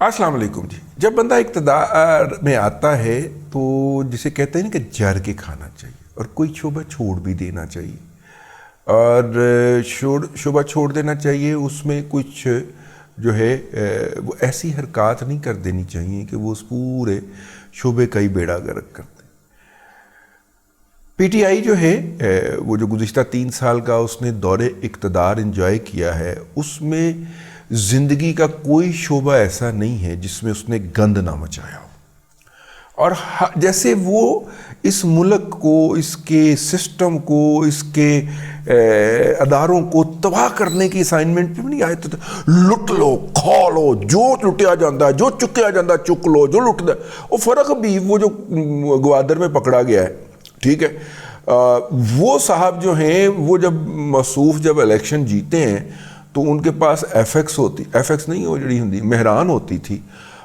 السلام علیکم جی. جب بندہ اقتدار میں آتا ہے تو جسے کہتے ہیں نا کہ جر کے کھانا چاہیے اور کوئی شعبہ چھوڑ بھی دینا چاہیے, اور شعبہ چھوڑ دینا چاہیے. اس میں کچھ جو ہے وہ ایسی حرکات نہیں کر دینی چاہیے کہ وہ اس پورے شعبے کا ہی بیڑا غرق کر دیں. پی ٹی آئی جو ہے وہ جو گزشتہ 3 سال کا اس نے دور اقتدار انجوائے کیا ہے, اس میں زندگی کا کوئی شعبہ ایسا نہیں ہے جس میں اس نے گند نہ مچایا ہو. اور جیسے وہ اس ملک کو, اس کے سسٹم کو, اس کے اداروں کو تباہ کرنے کی اسائنمنٹ پہ نہیں آئے تو لٹ لو, کھا لو, جو لٹیا جاتا ہے, جو چکیا جاتا ہے چک لو, جو لٹتا ہے. وہ فرق بھی وہ جو گوادر میں پکڑا گیا ہے, ٹھیک ہے, وہ صاحب جو ہیں وہ جب موصوف جب الیکشن جیتے ہیں تو ان کے پاس ایف ایکس نہیں وہ جڑی ہوتی مہران ہوتی تھی,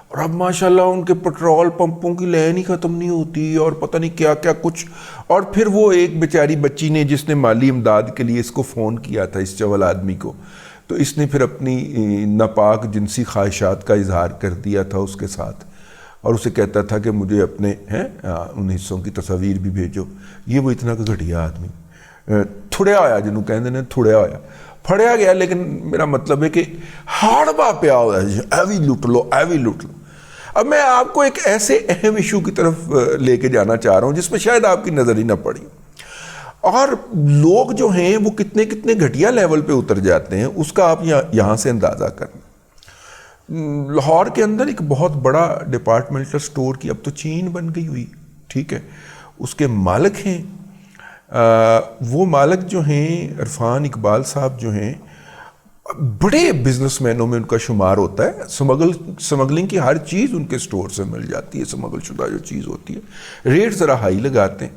اور اب ماشاءاللہ ان کے پٹرول پمپوں کی لائن ہی ختم نہیں ہوتی اور پتہ نہیں کیا کیا کچھ. اور پھر وہ ایک بیچاری بچی نے جس نے مالی امداد کے لیے اس کو فون کیا تھا, اس چول آدمی کو, تو اس نے پھر اپنی ناپاک جنسی خواہشات کا اظہار کر دیا تھا اس کے ساتھ, اور اسے کہتا تھا کہ مجھے اپنے ان حصوں کی تصاویر بھی بھیجو. یہ وہ اتنا کا گھٹیا آدمی تھوڑیا ہویا جنہوں کہندے نے تھوڑیا ہویا, پھڑیا گیا. لیکن میرا مطلب ہے کہ ہاڑبا پیا ہوا ہے, ایوی لوٹ لو ایوی لوٹ لو. اب میں آپ کو ایک ایسے اہم ایشو کی طرف لے کے جانا چاہ رہا ہوں جس میں شاید آپ کی نظر ہی نہ پڑی, اور لوگ جو ہیں وہ کتنے کتنے گھٹیا لیول پہ اتر جاتے ہیں اس کا آپ یہاں سے اندازہ کریں. لاہور کے اندر ایک بہت بڑا ڈپارٹمنٹل سٹور کی اب تو چین بن گئی ہوئی, ٹھیک ہے, اس کے مالک ہیں, وہ مالک جو ہیں عرفان اقبال صاحب جو ہیں, بڑے بزنس مینوں میں ان کا شمار ہوتا ہے. سمگلنگ کی ہر چیز ان کے سٹور سے مل جاتی ہے, سمگل شدہ جو چیز ہوتی ہے. ریٹ ذرا ہائی لگاتے ہیں.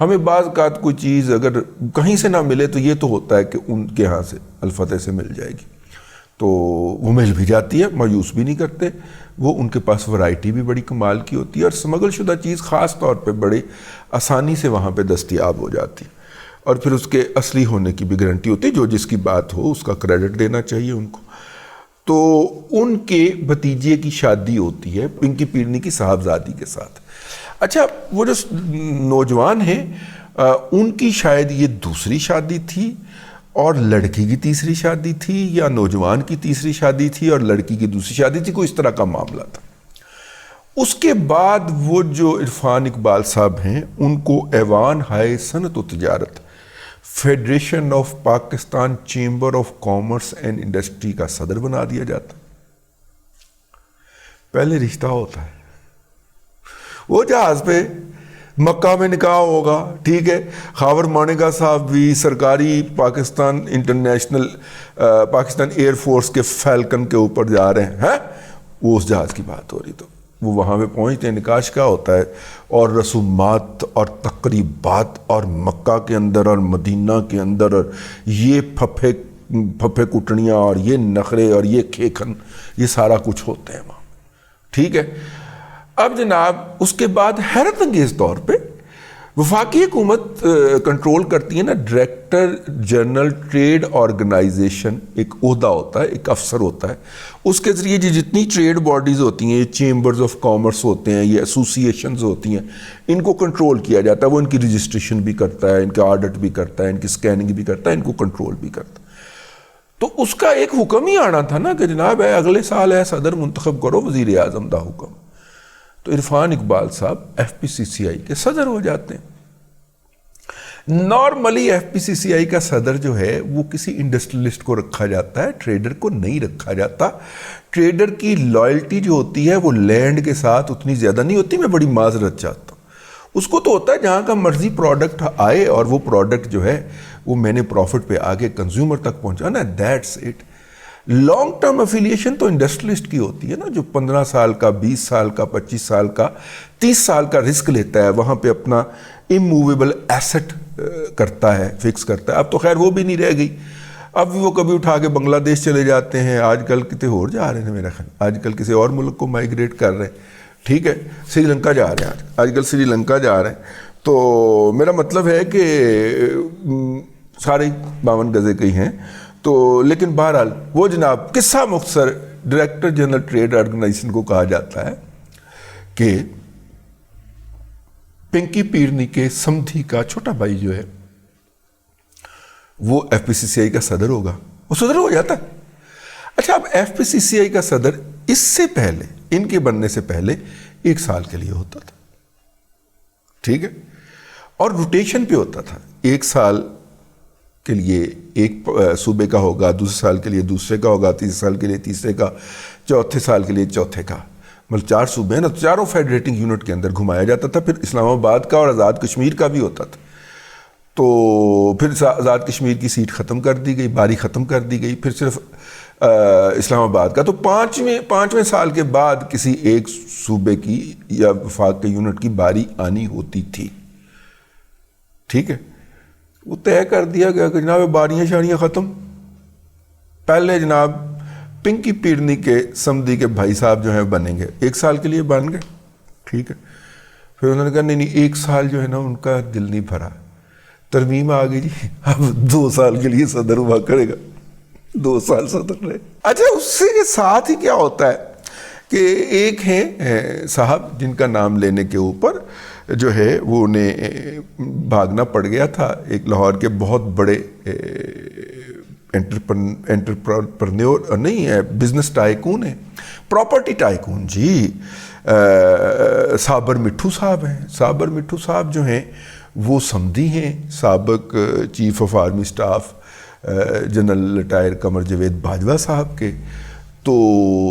ہمیں بعض اوقات کوئی چیز اگر کہیں سے نہ ملے تو یہ تو ہوتا ہے کہ ان کے ہاں سے الفتح سے مل جائے گی, تو وہ مل بھی جاتی ہے, مایوس بھی نہیں کرتے. وہ ان کے پاس ورائٹی بھی بڑی کمال کی ہوتی ہے, اور سمگل شدہ چیز خاص طور پہ بڑے آسانی سے وہاں پہ دستیاب ہو جاتی ہے, اور پھر اس کے اصلی ہونے کی بھی گارنٹی ہوتی ہے. جو جس کی بات ہو اس کا کریڈٹ دینا چاہیے ان کو. تو ان کے بھتیجے کی شادی ہوتی ہے پنکی پیرنی کی صاحبزادی کے ساتھ. اچھا, وہ جو نوجوان ہیں ان کی شاید یہ دوسری شادی تھی اور لڑکی کی تیسری شادی تھی, یا نوجوان کی تیسری شادی تھی اور لڑکی کی دوسری شادی تھی, کوئی اس طرح کا معاملہ تھا. اس کے بعد وہ جو عرفان اقبال صاحب ہیں ان کو ایوان ہائے صنعت و تجارت, federation of Pakistan chamber of commerce and industry کا صدر بنا دیا جاتا. پہلے رشتہ ہوتا ہے, وہ جہاز پہ مکہ میں نکاح ہوگا, ٹھیک ہے, خاور مانیگا صاحب بھی سرکاری Pakistan international Pakistan air force کے فیلکن کے اوپر جا رہے ہیں, وہ اس جہاز کی بات ہو رہی, تو وہ وہاں پہ پہنچتے ہیں, نکاح کا ہوتا ہے, اور رسومات اور تقریبات اور مکہ کے اندر اور مدینہ کے اندر, اور یہ پھپھے کٹنیاں اور یہ نخرے اور یہ کھیکھن, یہ سارا کچھ ہوتے ہیں وہاں, ٹھیک ہے. اب جناب اس کے بعد حیرت انگیز طور پہ وفاقی حکومت کنٹرول کرتی ہے نا, ڈائریکٹر جنرل ٹریڈ آرگنائزیشن ایک عہدہ ہوتا ہے, ایک افسر ہوتا ہے. اس کے ذریعے جتنی ٹریڈ باڈیز ہوتی ہیں, یہ چیمبرز آف کامرس ہوتے ہیں, یہ ایسوسیشنز ہوتی ہیں, ان کو کنٹرول کیا جاتا ہے. وہ ان کی رجسٹریشن بھی کرتا ہے, ان کا آڈٹ بھی کرتا ہے, ان کی سکیننگ بھی کرتا ہے, ان کو کنٹرول بھی کرتا ہے. تو اس کا ایک حکم ہی آنا تھا نا کہ جناب اگلے سال ہے صدر منتخب کرو, وزیر اعظم دا حکم. تو عرفان اقبال صاحب ایف پی سی سی آئی کے صدر ہو جاتے ہیں. نارملی ایف پی سی سی آئی کا صدر جو ہے وہ کسی انڈسٹریلسٹ کو رکھا جاتا ہے, ٹریڈر کو نہیں رکھا جاتا. ٹریڈر کی لائلٹی جو ہوتی ہے وہ لینڈ کے ساتھ اتنی زیادہ نہیں ہوتی, میں بڑی معذرت چاہتا ہوں. اس کو تو ہوتا ہے جہاں کا مرضی پروڈکٹ آئے اور وہ پروڈکٹ جو ہے وہ میں نے پروفٹ پہ آگے کنزیومر تک پہنچانا ہے, that's it. Long term affiliation تو انڈسٹریلسٹ کی ہوتی ہے نا, جو 15 سال کا, 20 سال کا, 25 سال کا, 30 سال کا رسک لیتا ہے, وہاں پہ اپنا اموویبل ایسٹ کرتا ہے, فکس کرتا ہے. اب تو خیر وہ بھی نہیں رہ گئی, اب وہ کبھی اٹھا کے بنگلہ دیش چلے جاتے ہیں, آج کل کتے اور جا رہے ہیں میرا خیال, آج کل کسی اور ملک کو مائیگریٹ کر رہے ہیں, ٹھیک ہے, سری لنکا جا رہے ہیں, آج کل سری لنکا جا رہے ہیں. تو میرا مطلب ہے کہ سارے 52 گزے کے ہی ہیں. تو لیکن بہرحال وہ جناب قصہ مختصر ڈائریکٹر جنرل ٹریڈ آرگنائزیشن کو کہا جاتا ہے کہ پنکی پیرنی کے سمدھی کا چھوٹا بھائی جو ہے وہ ایف پی سی سی آئی کا صدر ہوگا، وہ صدر ہو جاتا ہے۔ اچھا، اب ایف پی سی سی آئی کا صدر اس سے پہلے، ان کے بننے سے پہلے 1 سال کے لیے ہوتا تھا، ٹھیک ہے، اور روٹیشن پہ ہوتا تھا۔ 1 سال کے لیے ایک صوبے کا ہوگا، دوسرے سال کے لیے دوسرے کا ہوگا، تیسرے سال کے لیے تیسرے کا، چوتھے سال کے لیے چوتھے کا، مطلب 4 صوبے ہیں نا، چاروں فیڈریٹنگ یونٹ کے اندر گھمایا جاتا تھا۔ پھر اسلام آباد کا اور آزاد کشمیر کا بھی ہوتا تھا، تو پھر آزاد کشمیر کی سیٹ ختم کر دی گئی، باری ختم کر دی گئی، پھر صرف اسلام آباد کا۔ تو پانچویں سال کے بعد کسی ایک صوبے کی یا وفاق کے یونٹ کی باری آنی ہوتی تھی، ٹھیک ہے۔ وہ طے کر دیا گیا کہ جناب باریاں شاریاں ختم، پہلے جناب پنکی پیرنی کے سمدھی کے بھائی صاحب جو ہیں بنیں گے، 1 سال کے لیے بن گئے، ٹھیک ہے۔ پھر انہوں نے کہا نہیں 1 سال جو ہے نا ان کا دل نہیں بھرا، ترمیم آ گئی جی، اب 2 سال کے لیے صدر ہوا کرے گا، 2 سال صدر رہے۔ اچھا، اس سے ساتھ ہی کیا ہوتا ہے کہ ایک ہیں صاحب جن کا نام لینے کے اوپر جو ہے وہ انہیں بھاگنا پڑ گیا تھا، ایک لاہور کے بہت بڑے انٹرپرنیور نہیں ہے، بزنس ٹائکون ہے، پراپرٹی ٹائکون جی، صابر مٹھو صاحب ہیں۔ صابر مٹھو صاحب جو ہیں وہ سمدھی ہیں سابق chief of army staff general retire Qamar Javed Bajwa صاحب کے۔ تو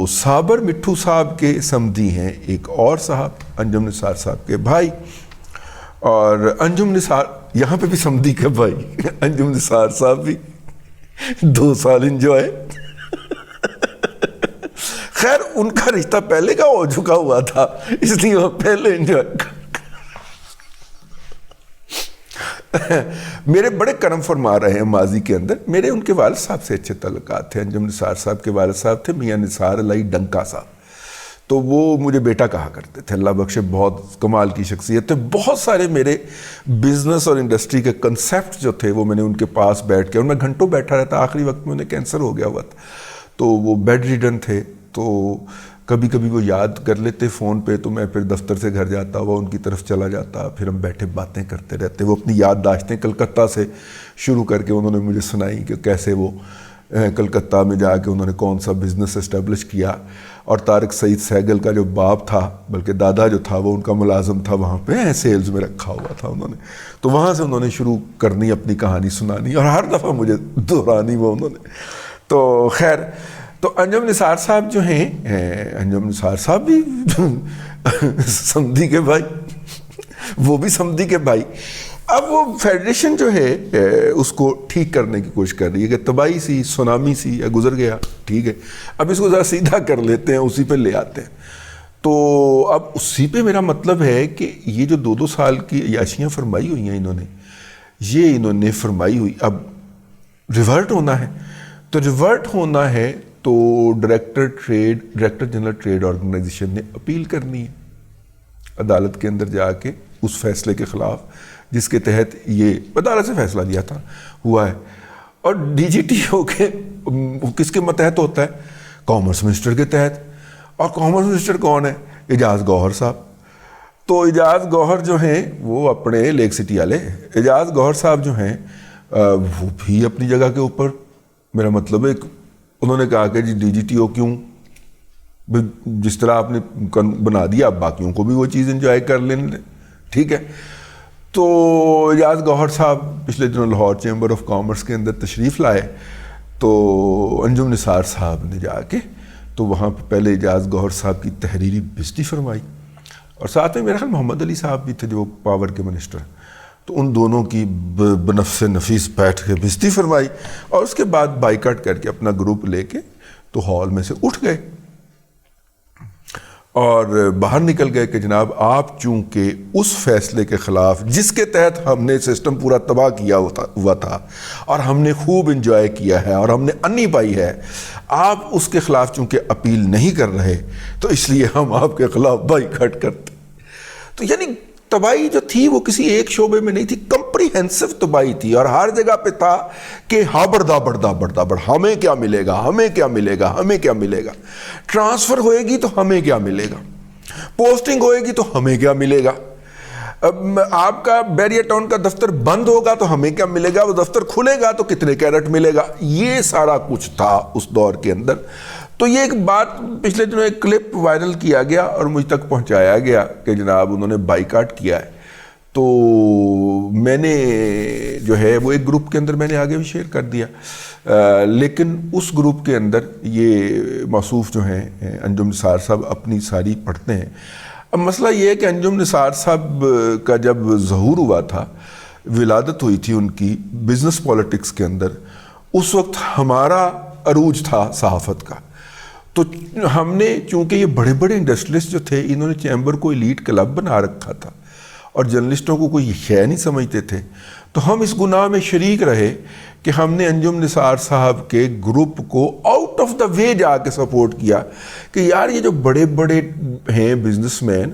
صابر مٹھو صاحب کے سمدھی ہیں ایک اور صاحب انجم نثار صاحب کے بھائی، اور انجم نثار یہاں پہ بھی سمدھی کے بھائی انجم نثار صاحب بھی 2 سال انجوائے۔ خیر ان کا رشتہ پہلے کا ہو چکا ہوا تھا، اس لیے وہ پہلے انجوائے۔ میرے بڑے کرم فرما رہے ہیں ماضی کے اندر، میرے ان کے والد صاحب سے اچھے تعلقات تھے۔ انجم نثار صاحب کے والد صاحب تھے میاں نثار علی ڈنکا صاحب، تو وہ مجھے بیٹا کہا کرتے تھے، اللہ بخشے بہت کمال کی شخصیت تھے۔ بہت سارے میرے بزنس اور انڈسٹری کے کنسیپٹ جو تھے وہ میں نے ان کے پاس بیٹھ کے، اور میں گھنٹوں بیٹھا رہتا، آخری وقت میں انہیں کینسر ہو گیا ہوا تھا، تو وہ بیڈ ریڈن تھے، تو کبھی کبھی وہ یاد کر لیتے فون پہ، تو میں پھر دفتر سے گھر جاتا، وہ ان کی طرف چلا جاتا، پھر ہم بیٹھے باتیں کرتے رہتے۔ وہ اپنی یادداشتیں کلکتہ سے شروع کر کے انہوں نے مجھے سنائی کہ کیسے وہ کلکتہ میں جا کے انہوں نے کون سا بزنس اسٹیبلش کیا، اور طارق سعید سہگل کا جو باپ تھا بلکہ دادا جو تھا وہ ان کا ملازم تھا وہاں پہ، سیلز میں رکھا ہوا تھا انہوں نے، تو وہاں سے انہوں نے شروع کرنی اپنی کہانی سنانی، اور ہر دفعہ مجھے دہرانی وہ انہوں نے۔ تو خیر، تو انجم نثار صاحب جو ہیں، انجم نثار صاحب بھی سمدھی کے بھائی، وہ بھی سمدھی کے بھائی۔ اب وہ فیڈریشن جو ہے اس کو ٹھیک کرنے کی کوشش کر رہی ہے کہ تباہی سی، سونامی سی، یا گزر گیا، ٹھیک ہے، اب اس کو ذرا سیدھا کر لیتے ہیں، اسی پہ لے آتے ہیں۔ تو اب اسی پہ میرا مطلب ہے کہ یہ جو 2 سال کی عیاشیاں فرمائی ہوئی ہیں انہوں نے فرمائی ہوئی، اب ریورٹ ہونا ہے، تو ریورٹ ہونا ہے تو ڈائریکٹر جنرل ٹریڈ آرگنائزیشن نے اپیل کرنی ہے عدالت کے اندر جا کے اس فیصلے کے خلاف جس کے تحت یہ عدالت سے فیصلہ لیا تھا ہوا ہے۔ اور ڈی جی ٹی او کے کس کے متحد ہوتا ہے؟ کامرس منسٹر کے تحت، اور کامرس منسٹر کون ہے؟ اعجاز گوہر صاحب۔ تو اعجاز گوہر جو ہیں وہ اپنے لیک سٹی والے، اعجاز گوہر صاحب جو ہیں وہ بھی اپنی جگہ کے اوپر، میرا مطلب ہے انہوں نے کہا کہ G D G T O کیوں، جس طرح آپ نے بنا دیا اب باقیوں کو بھی وہ چیز انجوائے کر لیں، ٹھیک ہے۔ تو اعجاز گوہر صاحب پچھلے دنوں لاہور چیمبر آف کامرس کے اندر تشریف لائے، تو انجم نثار صاحب نے جا کے تو وہاں پہ پہلے اعجاز گوہر صاحب کی تحریری بےزتی فرمائی، اور ساتھ میں میرا خیال محمد علی صاحب بھی تھے جو پاور کے منسٹر، تو ان دونوں کی بنفس نفیس بیٹھ کے بےزتی فرمائی، اور اس کے بعد بائیکاٹ کر کے اپنا گروپ لے کے تو ہال میں سے اٹھ گئے اور باہر نکل گئے کہ جناب آپ چونکہ اس فیصلے کے خلاف جس کے تحت ہم نے سسٹم پورا تباہ کیا ہوا تھا اور ہم نے خوب انجوائے کیا ہے اور ہم نے انی پائی ہے، آپ اس کے خلاف چونکہ اپیل نہیں کر رہے تو اس لیے ہم آپ کے خلاف بائیکاٹ کرتے۔ تو یعنی تباہی جو تھی وہ کسی ایک شعبے میں نہیں تھی، کمپریہنسو تباہی تھی، اور ہر جگہ پہ تھا کہ ہابڑ دابڑ دابڑ دابڑ، ہمیں کیا ملے گا، ہمیں کیا ملے گا، ہمیں کیا ملے گا، ٹرانسفر ہوئے گی تو ہمیں کیا ملے گا، پوسٹنگ ہوئے گی تو ہمیں کیا ملے گا، آپ کا بیریا ٹاؤن کا دفتر بند ہوگا تو ہمیں کیا ملے گا، وہ دفتر کھلے گا تو کتنے کیرٹ ملے گا، یہ سارا کچھ تھا اس دور کے اندر۔ تو یہ ایک بات پچھلے دنوں ایک کلپ وائرل کیا گیا اور مجھ تک پہنچایا گیا کہ جناب انہوں نے بائیکاٹ کیا ہے، تو میں نے جو ہے وہ ایک گروپ کے اندر میں نے آگے بھی شیئر کر دیا، لیکن اس گروپ کے اندر یہ موصوف جو ہیں انجم نثار صاحب اپنی ساری پڑھتے ہیں۔ اب مسئلہ یہ ہے کہ انجم نثار صاحب کا جب ظہور ہوا تھا، ولادت ہوئی تھی ان کی بزنس پولیٹکس کے اندر، اس وقت ہمارا عروج تھا صحافت کا، تو ہم نے چونکہ یہ بڑے بڑے انڈسٹریلسٹ جو تھے انہوں نے چیمبر کو ایلیٹ کلب بنا رکھا تھا اور جرنلسٹوں کو کوئی شے نہیں سمجھتے تھے، تو ہم اس گناہ میں شریک رہے کہ ہم نے انجم نثار صاحب کے گروپ کو آؤٹ آف دا وے جا کے سپورٹ کیا کہ یار یہ جو بڑے بڑے ہیں بزنس مین،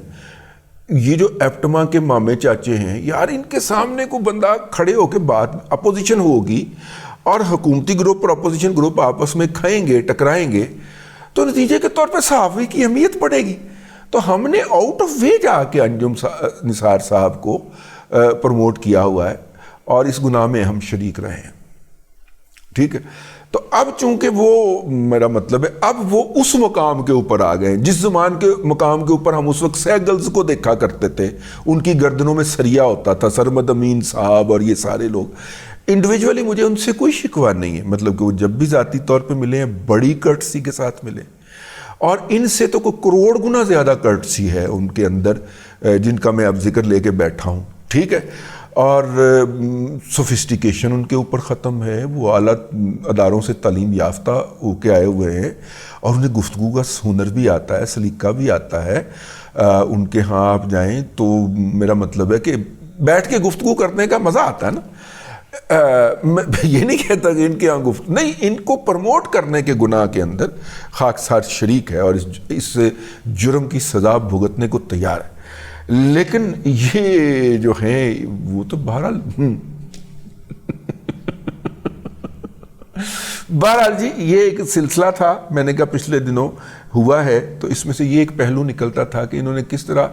یہ جو ایپٹما کے مامے چاچے ہیں، یار ان کے سامنے کو بندہ کھڑے ہو کے بات، اپوزیشن ہوگی اور حکومتی گروپ اور اپوزیشن گروپ آپس میں کھائیں گے، ٹکرائیں گے، تو نتیجے کے طور پہ صحافی کی اہمیت بڑھے گی۔ تو ہم نے آؤٹ آف وے جا کے انجم نثار صاحب کو پروموٹ کیا ہوا ہے اور اس گناہ میں ہم شریک رہے ہیں، ٹھیک ہے۔ تو اب چونکہ وہ میرا مطلب ہے اب وہ اس مقام کے اوپر آ گئے، جس زمان کے مقام کے اوپر ہم اس وقت سیگلز کو دیکھا کرتے تھے، ان کی گردنوں میں سریا ہوتا تھا، سرمد امین صاحب اور یہ سارے لوگ۔ انڈیویجولی مجھے ان سے کوئی شکوہ نہیں ہے، مطلب کہ وہ جب بھی ذاتی طور پہ ملے ہیں بڑی کرٹسی کے ساتھ ملے، اور ان سے تو کوئی کروڑ گنا زیادہ کرٹسی ہے ان کے اندر جن کا میں اب ذکر لے کے بیٹھا ہوں، ٹھیک ہے۔ اور سوفسٹیکیشن ان کے اوپر ختم ہے، وہ اعلیٰ اداروں سے تعلیم یافتہ ہو کے آئے ہوئے ہیں اور انہیں گفتگو کا ہنر بھی آتا ہے، سلیقہ بھی آتا ہے۔ ان کے ہاں آپ جائیں تو میرا مطلب ہے کہ بیٹھ کے گفتگو کرنے کا مزہ آتا ہے نا۔ میں یہ نہیں کہتا کہ ان کے یہاں نہیں، ان کو پروموٹ کرنے کے گناہ کے اندر خاکسار شریک ہے اور اس جرم کی سزا بھگتنے کو تیار ہے، لیکن یہ جو ہیں وہ تو بہرحال جی یہ ایک سلسلہ تھا، میں نے کہا پچھلے دنوں ہوا ہے تو اس میں سے یہ ایک پہلو نکلتا تھا کہ انہوں نے کس طرح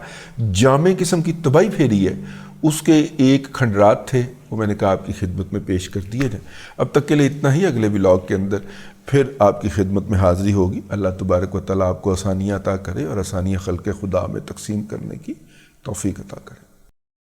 جامع قسم کی تباہی پھیری ہے، اس کے ایک کھنڈرات تھے، وہ میں نے کہا آپ کی خدمت میں پیش کر دیے جائیں۔ اب تک کے لیے اتنا ہی، اگلے ولاگ کے اندر پھر آپ کی خدمت میں حاضری ہوگی۔ اللہ تبارک و تعالیٰ آپ کو آسانیاں عطا کرے اور آسانیاں خلق خدا میں تقسیم کرنے کی توفیق عطا کرے۔